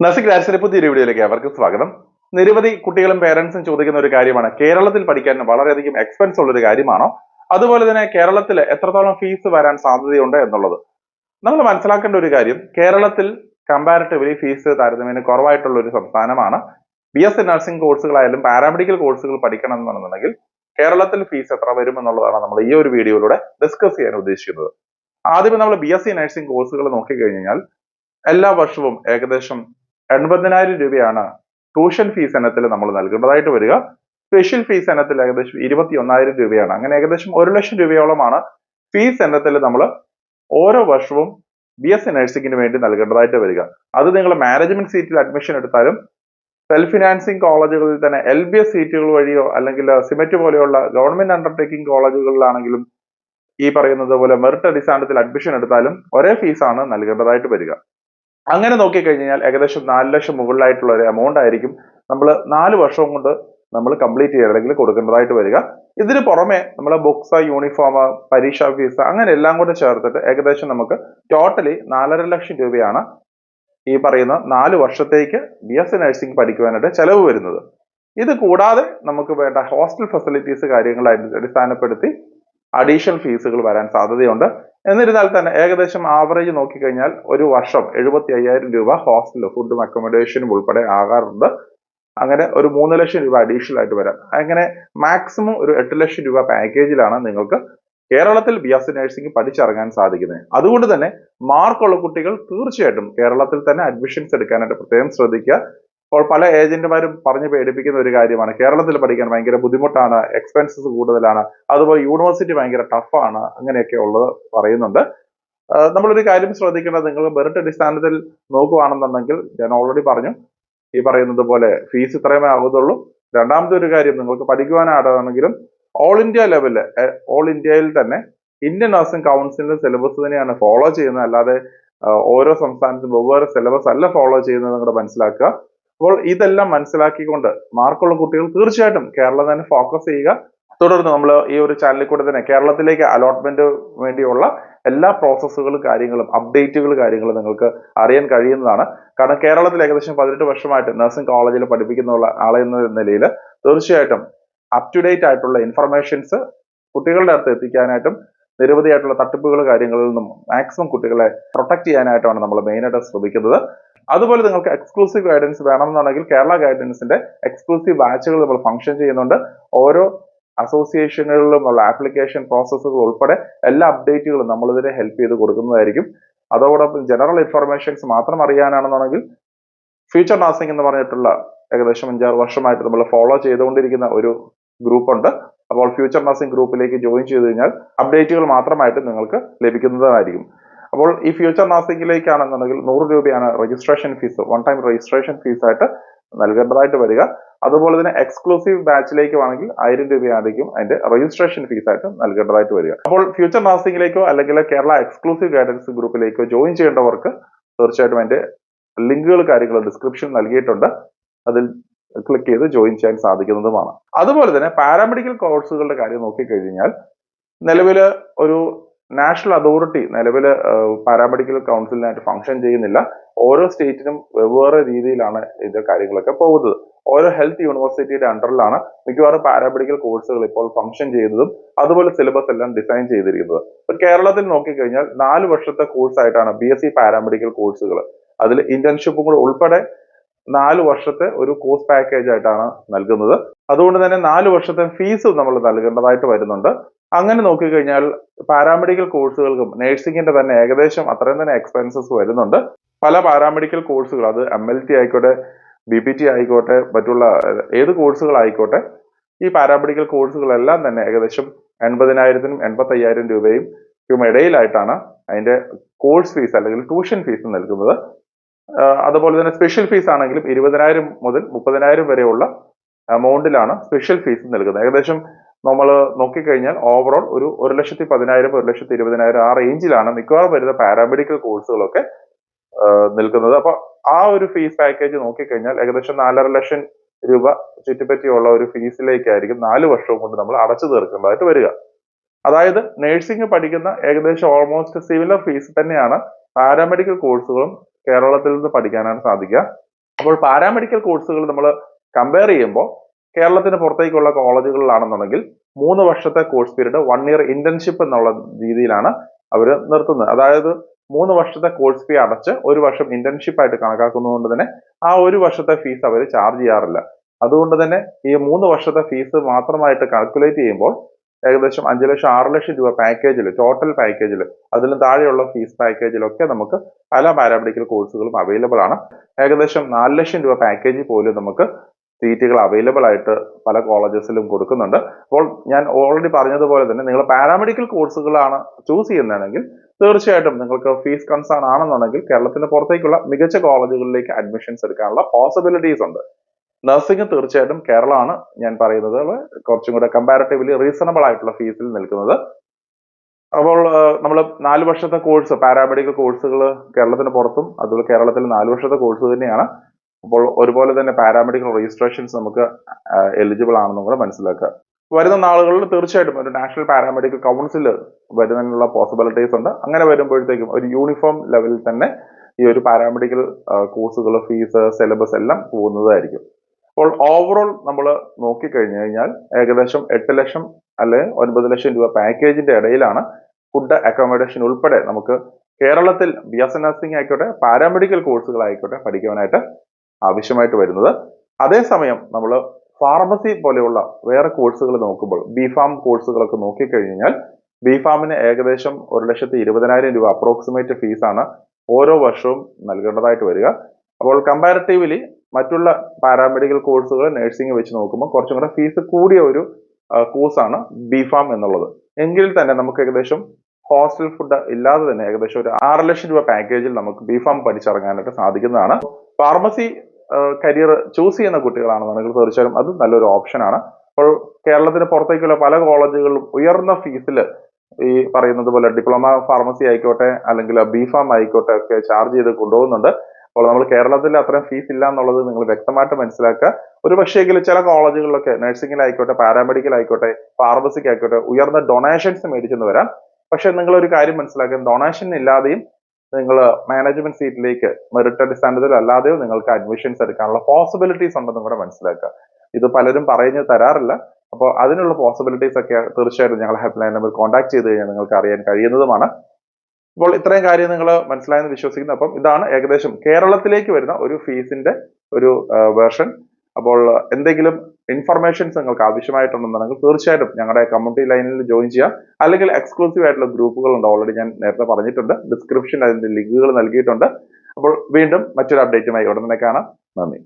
നസിക് ക്ലാസിലെ പുതിയൊരു വീഡിയോയിലേക്ക് അവർക്ക് സ്വാഗതം. നിരവധി കുട്ടികളും പേരൻസും ചോദിക്കുന്ന ഒരു കാര്യമാണ്, കേരളത്തിൽ പഠിക്കാൻ വളരെയധികം എക്സ്പെൻസ് ഉള്ള ഒരു കാര്യമാണോ, അതുപോലെ തന്നെ കേരളത്തിൽ എത്രത്തോളം ഫീസ് വരാൻ സാധ്യതയുണ്ട് എന്നുള്ളത്. നമ്മൾ മനസ്സിലാക്കേണ്ട ഒരു കാര്യം, കേരളത്തിൽ കമ്പാരിറ്റീവ്ലി ഫീസ് താരതമ്യേന കുറവായിട്ടുള്ള ഒരു സംസ്ഥാനമാണ്. BSc നഴ്സിംഗ് കോഴ്സുകളായാലും പാരാമെഡിക്കൽ കോഴ്സുകൾ പഠിക്കണം എന്നുണ്ടെങ്കിൽ കേരളത്തിൽ ഫീസ് എത്ര വരും എന്നുള്ളതാണ് നമ്മൾ ഈ ഒരു വീഡിയോയിലൂടെ ഡിസ്കസ് ചെയ്യാൻ ഉദ്ദേശിക്കുന്നത്. ആദ്യമേ നമ്മൾ BSc നഴ്സിംഗ് കോഴ്സുകൾ നോക്കിക്കഴിഞ്ഞാൽ എല്ലാ വർഷവും ഏകദേശം 80,000 രൂപയാണ് ട്യൂഷൻ ഫീസ് ഇനത്തിൽ നമ്മൾ നൽകേണ്ടതായിട്ട് വരിക. സ്പെഷ്യൽ ഫീസ് ഇനത്തിൽ ഏകദേശം 21,000 രൂപയാണ്. അങ്ങനെ ഏകദേശം 1 ലക്ഷം രൂപയോളമാണ് ഫീസ് ഇനത്തിൽ നമ്മൾ ഓരോ വർഷവും BSc നഴ്സിംഗിന് വേണ്ടി നൽകേണ്ടതായിട്ട് വരിക. അത് നിങ്ങൾ മാനേജ്മെന്റ് സീറ്റിൽ അഡ്മിഷൻ എടുത്താലും സെൽഫ് ഫിനാൻസിങ് കോളേജുകളിൽ തന്നെ LBS സീറ്റുകൾ വഴിയോ അല്ലെങ്കിൽ സിമെറ്റ് പോലെയുള്ള ഗവൺമെന്റ് അണ്ടർടേക്കിംഗ് കോളേജുകളിലാണെങ്കിലും ഈ പറയുന്നത് പോലെ മെറിറ്റ് അടിസ്ഥാനത്തിൽ അഡ്മിഷൻ എടുത്താലും ഒരേ ഫീസാണ് നൽകേണ്ടതായിട്ട് വരിക. അങ്ങനെ നോക്കിക്കഴിഞ്ഞാൽ ഏകദേശം 4 ലക്ഷം മുകളിലായിട്ടുള്ള ഒരു എമൗണ്ട് ആയിരിക്കും നമ്മൾ 4 വർഷവും കൊണ്ട് നമ്മൾ കംപ്ലീറ്റ് ചെയ്യാൻ അല്ലെങ്കിൽ കൊടുക്കേണ്ടതായിട്ട് വരിക. ഇതിന് പുറമെ നമ്മൾ ബുക്സ്, യൂണിഫോം, പരീക്ഷാ ഫീസ് അങ്ങനെ എല്ലാം കൂടെ ചേർത്തിട്ട് ഏകദേശം നമുക്ക് ടോട്ടലി 4.5 ലക്ഷം രൂപയാണ് ഈ പറയുന്ന 4 വർഷത്തേക്ക് BSc നഴ്സിംഗ് പഠിക്കുവാനായിട്ട് ചെലവ് വരുന്നത്. ഇത് കൂടാതെ നമുക്ക് വേണ്ട ഹോസ്റ്റൽ ഫെസിലിറ്റീസ് കാര്യങ്ങളെ അടിസ്ഥാനപ്പെടുത്തി അഡീഷണൽ ഫീസുകൾ വരാൻ സാധ്യതയുണ്ട്. എന്നിരുന്നാൽ തന്നെ ഏകദേശം ആവറേജ് നോക്കിക്കഴിഞ്ഞാൽ ഒരു വർഷം 75,000 രൂപ ഹോസ്റ്റൽ ഫുഡും അക്കോമഡേഷനും ഉൾപ്പെടെ ആകാറുണ്ട്. അങ്ങനെ ഒരു 3 ലക്ഷം രൂപ അഡീഷണൽ ആയിട്ട് വരാം. അങ്ങനെ മാക്സിമം ഒരു 8 ലക്ഷം രൂപ പാക്കേജിലാണ് നിങ്ങൾക്ക് കേരളത്തിൽ BSc നഴ്സിംഗ് പഠിച്ചിറങ്ങാൻ സാധിക്കുന്നത്. അതുകൊണ്ട് തന്നെ മാർക്കുള്ള കുട്ടികൾ തീർച്ചയായിട്ടും കേരളത്തിൽ തന്നെ അഡ്മിഷൻസ് എടുക്കാനായിട്ട് പ്രത്യേകം ശ്രദ്ധിക്കുക. അപ്പോൾ പല ഏജന്റുമാരും പറഞ്ഞു പേടിപ്പിക്കുന്ന ഒരു കാര്യമാണ്, കേരളത്തിൽ പഠിക്കാൻ ഭയങ്കര ബുദ്ധിമുട്ടാണ്, എക്സ്പെൻസസ് കൂടുതലാണ്, അതുപോലെ യൂണിവേഴ്സിറ്റി ഭയങ്കര ടഫാണ്, അങ്ങനെയൊക്കെ ഉള്ളത് പറയുന്നുണ്ട്. നമ്മളൊരു കാര്യം ശ്രദ്ധിക്കേണ്ടത്, നിങ്ങൾ മെറിറ്റ് അടിസ്ഥാനത്തിൽ നോക്കുകയാണെന്നുണ്ടെങ്കിൽ ഞാൻ ഓൾറെഡി പറഞ്ഞു ഈ പറയുന്നത് പോലെ ഫീസ് ഇത്രയുമേ ആകുന്നുള്ളൂ. രണ്ടാമത്തെ ഒരു കാര്യം, നിങ്ങൾക്ക് പഠിക്കുവാനാണെങ്കിലും ഓൾ ഇന്ത്യ ലെവലില് ഓൾ ഇന്ത്യയിൽ തന്നെ ഇന്ത്യൻ നഴ്സിംഗ് കൗൺസിലിന്റെ സിലബസ് തന്നെയാണ് ഫോളോ ചെയ്യുന്നത്, അല്ലാതെ ഓരോ സംസ്ഥാനത്തും വെവ്വേറെ സിലബസ് അല്ല ഫോളോ ചെയ്യുന്നത് നിങ്ങൾ മനസ്സിലാക്കുക. അപ്പോൾ ഇതെല്ലാം മനസ്സിലാക്കിക്കൊണ്ട് മാർക്കുള്ള കുട്ടികൾ തീർച്ചയായിട്ടും കേരളം തന്നെ ഫോക്കസ് ചെയ്യുക. തുടർന്ന് നമ്മൾ ഈ ഒരു ചാനലിൽ കൂടെ തന്നെ കേരളത്തിലേക്ക് അലോട്ട്മെന്റ് വേണ്ടിയുള്ള എല്ലാ പ്രോസസ്സുകളും കാര്യങ്ങളും അപ്ഡേറ്റുകൾ കാര്യങ്ങളും നിങ്ങൾക്ക് അറിയാൻ കഴിയുന്നതാണ്. കാരണം കേരളത്തിൽ ഏകദേശം 18 വർഷമായിട്ട് നഴ്സിംഗ് കോളേജിൽ പഠിപ്പിക്കുന്ന ആളെന്ന നിലയിൽ തീർച്ചയായിട്ടും അപ് ടു ഡേറ്റ് ആയിട്ടുള്ള ഇൻഫർമേഷൻസ് കുട്ടികളുടെ അടുത്ത് എത്തിക്കാനായിട്ടും നിരവധിയായിട്ടുള്ള തട്ടിപ്പുകൾ കാര്യങ്ങളിൽ നിന്നും മാക്സിമം കുട്ടികളെ പ്രൊട്ടക്ട് ചെയ്യാനായിട്ടാണ് നമ്മൾ മെയിനായിട്ട് ശ്രമിക്കുന്നത്. അതുപോലെ നിങ്ങൾക്ക് എക്സ്ക്ലൂസീവ് ഗൈഡൻസ് വേണമെന്നുണ്ടെങ്കിൽ കേരള ഗൈഡൻസിന്റെ എക്സ്ക്ലൂസീവ് ബാച്ചുകൾ നമ്മൾ ഫംഗ്ഷൻ ചെയ്യുന്നുണ്ട്. ഓരോ അസോസിയേഷനുകളിലുമുള്ള ആപ്ലിക്കേഷൻ പ്രോസസ്സുകൾ ഉൾപ്പെടെ എല്ലാ അപ്ഡേറ്റുകളും നമ്മൾ ഇതിനെ ഹെൽപ്പ് ചെയ്ത് കൊടുക്കുന്നതായിരിക്കും. അതോടൊപ്പം ജനറൽ ഇൻഫർമേഷൻസ് മാത്രം അറിയാനാണെന്നുണ്ടെങ്കിൽ ഫ്യൂച്ചർ നഴ്സിംഗ് എന്ന് പറഞ്ഞിട്ടുള്ള ഏകദേശം 5-6 വർഷമായിട്ട് നമ്മൾ ഫോളോ ചെയ്തുകൊണ്ടിരിക്കുന്ന ഒരു ഗ്രൂപ്പ് ഉണ്ട്. അപ്പോൾ ഫ്യൂച്ചർ നഴ്സിംഗ് ഗ്രൂപ്പിലേക്ക് ജോയിൻ ചെയ്ത് കഴിഞ്ഞാൽ അപ്ഡേറ്റുകൾ മാത്രമായിട്ട് നിങ്ങൾക്ക് ലഭിക്കുന്നതായിരിക്കും. അപ്പോൾ ഈ ഫ്യൂച്ചർ നഴ്സിംഗിലേക്കാണെന്നുണ്ടെങ്കിൽ 100 രൂപയാണ് registration fees, one time registration fees ആയിട്ട് നൽകേണ്ടതായിട്ട് വരിക. അതുപോലെ തന്നെ എക്സ്ക്ലൂസീവ് ബാച്ചിലേക്ക് ആണെങ്കിൽ 1000 രൂപയായിരിക്കും അതിന്റെ രജിസ്ട്രേഷൻ ഫീസ് ആയിട്ട് നൽകേണ്ടതായിട്ട് വരിക. അപ്പോൾ ഫ്യൂച്ചർ നഴ്സിംഗിലേക്കോ അല്ലെങ്കിൽ കേരള എക്സ്ക്ലൂസീവ് ഗൈഡൻസ് ഗ്രൂപ്പിലേക്കോ ജോയിൻ ചെയ്യേണ്ടവർക്ക് തീർച്ചയായിട്ടും അതിന്റെ ലിങ്കുകൾ കാര്യങ്ങൾ ഡിസ്ക്രിപ്ഷൻ നൽകിയിട്ടുണ്ട്, അതിൽ ക്ലിക്ക് ചെയ്ത് ജോയിൻ ചെയ്യാൻ സാധിക്കുന്നതുമാണ്. അതുപോലെ തന്നെ പാരാമെഡിക്കൽ കോഴ്സുകളുടെ കാര്യം നോക്കിക്കഴിഞ്ഞാൽ നിലവിൽ ഒരു നാഷണൽ അതോറിറ്റി നിലവിൽ പാരാമെഡിക്കൽ കൗൺസിലിനായിട്ട് ഫംഗ്ഷൻ ചെയ്യുന്നില്ല. ഓരോ സ്റ്റേറ്റിനും വെവ്വേറെ രീതിയിലാണ് ഇത് കാര്യങ്ങളൊക്കെ പോകുന്നത്. ഓരോ ഹെൽത്ത് യൂണിവേഴ്സിറ്റിയുടെ അണ്ടറിലാണ് മിക്കവാറും പാരാമെഡിക്കൽ കോഴ്സുകൾ ഇപ്പോൾ ഫംഗ്ഷൻ ചെയ്യുന്നതും അതുപോലെ സിലബസ് എല്ലാം ഡിസൈൻ ചെയ്തിരിക്കുന്നത്. ഇപ്പൊ കേരളത്തിൽ നോക്കിക്കഴിഞ്ഞാൽ 4 വർഷത്തെ കോഴ്സായിട്ടാണ് BSc പാരാമെഡിക്കൽ കോഴ്സുകൾ, അതിൽ ഇന്റേൺഷിപ്പും കൂടെ ഉൾപ്പെടെ 4 വർഷത്തെ ഒരു കോഴ്സ് പാക്കേജ് ആയിട്ടാണ് നൽകുന്നത്. അതുകൊണ്ട് തന്നെ 4 വർഷത്തെ ഫീസ് നമ്മൾ നൽകേണ്ടതായിട്ട് വരുന്നുണ്ട്. അങ്ങനെ നോക്കിക്കഴിഞ്ഞാൽ പാരാമെഡിക്കൽ കോഴ്സുകൾക്കും നഴ്സിംഗിന്റെ തന്നെ ഏകദേശം അത്രയും തന്നെ എക്സ്പെൻസസ് വരുന്നുണ്ട്. പല പാരാമെഡിക്കൽ കോഴ്സുകൾ, അത് MLT ആയിക്കോട്ടെ, BPT ആയിക്കോട്ടെ, മറ്റുള്ള ഏത് കോഴ്സുകളായിക്കോട്ടെ, ഈ പാരാമെഡിക്കൽ കോഴ്സുകളെല്ലാം തന്നെ ഏകദേശം 80,000-നും 85,000 രൂപയും ഇടയിലായിട്ടാണ് അതിന്റെ കോഴ്സ് ഫീസ് അല്ലെങ്കിൽ ട്യൂഷൻ ഫീസ് നൽകുന്നത്. അതുപോലെ തന്നെ സ്പെഷ്യൽ ഫീസ് ആണെങ്കിലും 20,000 മുതൽ 30,000 വരെയുള്ള എമൗണ്ടിലാണ് സ്പെഷ്യൽ ഫീസ് നൽകുന്നത്. ഏകദേശം നമ്മൾ നോക്കിക്കഴിഞ്ഞാൽ ഓവറോൾ ഒരു 1,10,000, 1,20,000 ആ റേഞ്ചിലാണ് മിക്കവാറും വരുന്ന പാരാമെഡിക്കൽ കോഴ്സുകളൊക്കെ നിൽക്കുന്നത്. അപ്പൊ ആ ഒരു ഫീസ് പാക്കേജ് നോക്കിക്കഴിഞ്ഞാൽ ഏകദേശം 4.5 ലക്ഷം രൂപ ചുറ്റിപ്പറ്റിയുള്ള ഒരു ഫീസിലേക്കായിരിക്കും 4 വർഷവും കൊണ്ട് നമ്മൾ അടച്ചു തീർക്കേണ്ടതായിട്ട് വരിക. അതായത് നഴ്സിംഗ് പഠിക്കുന്ന ഏകദേശം ഓൾമോസ്റ്റ് സിമിലർ ഫീസ് തന്നെയാണ് പാരാമെഡിക്കൽ കോഴ്സുകളും കേരളത്തിൽ നിന്ന് പഠിക്കാനാണ് സാധിക്കുക. അപ്പോൾ പാരാമെഡിക്കൽ കോഴ്സുകൾ നമ്മൾ കമ്പയർ ചെയ്യുമ്പോൾ കേരളത്തിന് പുറത്തേക്കുള്ള കോളേജുകളിലാണെന്നുണ്ടെങ്കിൽ 3 വർഷത്തെ കോഴ്സ് പീരീഡ് 1 ഇയർ ഇന്റേൺഷിപ്പ് എന്നുള്ള രീതിയിലാണ് അവർ നിർത്തുന്നത്. അതായത് 3 വർഷത്തെ കോഴ്സ് ഫീ അടച്ച് 1 വർഷം ഇന്റേൺഷിപ്പ് ആയിട്ട് കണക്കാക്കുന്നതുകൊണ്ട് തന്നെ ആ 1 വർഷത്തെ ഫീസ് അവർ ചാർജ് ചെയ്യാറില്ല. അതുകൊണ്ട് തന്നെ ഈ 3 വർഷത്തെ ഫീസ് മാത്രമായിട്ട് കാൽക്കുലേറ്റ് ചെയ്യുമ്പോൾ ഏകദേശം 5 ലക്ഷം 6 ലക്ഷം രൂപ പാക്കേജിൽ, ടോട്ടൽ പാക്കേജിൽ, അതിലും താഴെയുള്ള ഫീസ് പാക്കേജിലൊക്കെ നമുക്ക് പല പാരാമെഡിക്കൽ കോഴ്സുകളും അവൈലബിൾ ആണ്. ഏകദേശം 4 ലക്ഷം രൂപ പാക്കേജിൽ പോലും നമുക്ക് സീറ്റുകൾ അവൈലബിൾ ആയിട്ട് പല കോളേജസിലും കൊടുക്കുന്നുണ്ട്. അപ്പോൾ ഞാൻ ഓൾറെഡി പറഞ്ഞതുപോലെ തന്നെ നിങ്ങൾ പാരാമെഡിക്കൽ കോഴ്സുകളാണ് ചൂസ് ചെയ്യുന്നതെങ്കിൽ തീർച്ചയായിട്ടും നിങ്ങൾക്ക് ഫീസ് കൺസേൺ ആണെന്നുണ്ടെങ്കിൽ കേരളത്തിന് പുറത്തേക്കുള്ള മികച്ച കോളേജുകളിലേക്ക് അഡ്മിഷൻസ് എടുക്കാനുള്ള പോസിബിലിറ്റീസ് ഉണ്ട്. നഴ്സിംഗ് തീർച്ചയായിട്ടും കേരളമാണ് ഞാൻ പറയുന്നത് കുറച്ചും കൂടെ കമ്പാരിറ്റീവ്ലി റീസണബിൾ ആയിട്ടുള്ള ഫീസിൽ നിൽക്കുന്നത്. അപ്പോൾ നമ്മൾ 4 വർഷത്തെ കോഴ്സ് പാരാമെഡിക്കൽ കോഴ്സുകൾ കേരളത്തിന് പുറത്തും അതുപോലെ കേരളത്തിൽ 4 വർഷത്തെ കോഴ്സ് തന്നെയാണ്. അപ്പോൾ ഒരുപോലെ തന്നെ പാരാമെഡിക്കൽ രജിസ്ട്രേഷൻസ് നമുക്ക് എലിജിബിൾ ആണെന്നും കൂടെ മനസ്സിലാക്കുക. വരുന്ന നാളുകളിൽ തീർച്ചയായിട്ടും ഒരു നാഷണൽ പാരാമെഡിക്കൽ കൗൺസിൽ വരുന്നതിനുള്ള പോസിബിലിറ്റീസ് ഉണ്ട്. അങ്ങനെ വരുമ്പോഴത്തേക്കും ഒരു യൂണിഫോം ലെവലിൽ തന്നെ ഈ ഒരു പാരാമെഡിക്കൽ കോഴ്സുകൾ ഫീസ് സിലബസ് എല്ലാം പോകുന്നതായിരിക്കും. അപ്പോൾ ഓവറോൾ നമ്മൾ നോക്കിക്കഴിഞ്ഞു കഴിഞ്ഞാൽ ഏകദേശം 8 ലക്ഷം അല്ലെ 9 ലക്ഷം രൂപ പാക്കേജിന്റെ ഇടയിലാണ് ഫുഡ് അക്കോമഡേഷൻ ഉൾപ്പെടെ നമുക്ക് കേരളത്തിൽ BSc നഴ്സിംഗ് ആയിക്കോട്ടെ പാരാമെഡിക്കൽ കോഴ്സുകൾ ആയിക്കോട്ടെ പഠിക്കുവാനായിട്ട് ആവശ്യമായിട്ട് വരുന്നത്. അതേസമയം നമ്മൾ ഫാർമസി പോലെയുള്ള വേറെ കോഴ്സുകൾ നോക്കുമ്പോൾ ബിഫാം കോഴ്സുകളൊക്കെ നോക്കിക്കഴിഞ്ഞാൽ ബിഫാമിന് ഏകദേശം 1,20,000 രൂപ അപ്രോക്സിമേറ്റ് ഫീസാണ് ഓരോ വർഷവും നൽകേണ്ടതായിട്ട് വരിക. അപ്പോൾ കമ്പാരിറ്റീവ്ലി മറ്റുള്ള പാരാമെഡിക്കൽ കോഴ്സുകൾ നഴ്സിംഗ് വെച്ച് നോക്കുമ്പോൾ കുറച്ചും കൂടെ ഫീസ് കൂടിയ ഒരു കോഴ്സാണ് ബിഫാം എന്നുള്ളത്. എങ്കിൽ തന്നെ നമുക്ക് ഏകദേശം ഹോസ്റ്റൽ ഫുഡ് ഇല്ലാതെ തന്നെ ഏകദേശം ഒരു 6 ലക്ഷം രൂപ പാക്കേജിൽ നമുക്ക് ബിഫാം പഠിച്ചിറങ്ങാനായിട്ട് സാധിക്കുന്നതാണ്. ഫാർമസി കരിയർ ചൂസ് ചെയ്യുന്ന കുട്ടികളാണെന്നുണ്ടെങ്കിൽ തീർച്ചയായും അത് നല്ലൊരു ഓപ്ഷനാണ്. അപ്പോൾ കേരളത്തിന് പുറത്തേക്കുള്ള പല കോളേജുകളിലും ഉയർന്ന ഫീസിൽ ഈ പറയുന്നത് പോലെ ഡിപ്ലോമ ഫാർമസി ആയിക്കോട്ടെ അല്ലെങ്കിൽ ബിഫാം ആയിക്കോട്ടെ ഒക്കെ ചാർജ് ചെയ്ത് കൊണ്ടുപോകുന്നുണ്ട്. അപ്പോൾ നമ്മൾ കേരളത്തിൽ അത്രയും ഫീസ് ഇല്ല എന്നുള്ളത് നിങ്ങൾ വ്യക്തമായിട്ട് മനസ്സിലാക്കുക. ഒരു പക്ഷേങ്കിൽ ചില കോളേജുകളിലൊക്കെ നഴ്സിംഗിലായിക്കോട്ടെ പാരാമെഡിക്കൽ ആയിക്കോട്ടെ ഫാർമസിക്ക് ആയിക്കോട്ടെ ഉയർന്ന ഡൊണേഷൻസ് മേടിച്ചെന്ന് വരാം. പക്ഷെ നിങ്ങൾ ഒരു കാര്യം മനസ്സിലാക്കുക, ഡൊണേഷൻ ഇല്ലാതെയും നിങ്ങൾ മാനേജ്മെന്റ് സീറ്റിലേക്ക് മെറിറ്റ് അടിസ്ഥാനത്തിൽ അല്ലാതെയോ നിങ്ങൾക്ക് അഡ്മിഷൻസ് എടുക്കാനുള്ള പോസിബിലിറ്റീസ് ഉണ്ടെന്നും കൂടെ മനസ്സിലാക്കുക. ഇത് പലരും പറഞ്ഞു തരാറില്ല. അപ്പോൾ അതിനുള്ള പോസിബിലിറ്റീസ് ഒക്കെ തീർച്ചയായിട്ടും ഞങ്ങളെ ഹെൽപ്പ് ലൈൻ നമ്പർ കോൺടാക്ട് ചെയ്ത് കഴിഞ്ഞാൽ നിങ്ങൾക്ക് അറിയാൻ കഴിയുന്നതുമാണ്. അപ്പോൾ ഇത്രയും കാര്യം നിങ്ങൾ മനസ്സിലായെന്ന് വിശ്വസിക്കുന്നു. അപ്പം ഇതാണ് ഏകദേശം കേരളത്തിലേക്ക് വരുന്ന ഒരു ഫീസിന്റെ ഒരു വേർഷൻ. അപ്പോൾ എന്തെങ്കിലും ഇൻഫർമേഷൻസ് നിങ്ങൾക്ക് ആവശ്യമായിട്ടുണ്ടെന്നുണ്ടെങ്കിൽ തീർച്ചയായിട്ടും ഞങ്ങളുടെ കമ്മ്യൂണിറ്റി ലൈനിൽ ജോയിൻ ചെയ്യാം. അല്ലെങ്കിൽ എക്സ്ക്ലൂസീവ് ആയിട്ടുള്ള ഗ്രൂപ്പുകൾ ഉണ്ട്, ഓൾറെഡി ഞാൻ നേരത്തെ പറഞ്ഞിട്ടുണ്ട്. ഡിസ്ക്രിപ്ഷനിൽ അതിന്റെ ലിങ്കുകൾ നൽകിയിട്ടുണ്ട്. അപ്പോൾ വീണ്ടും മറ്റൊരു അപ്ഡേറ്റുമായി ഉടനെ കാണാം. നന്ദി.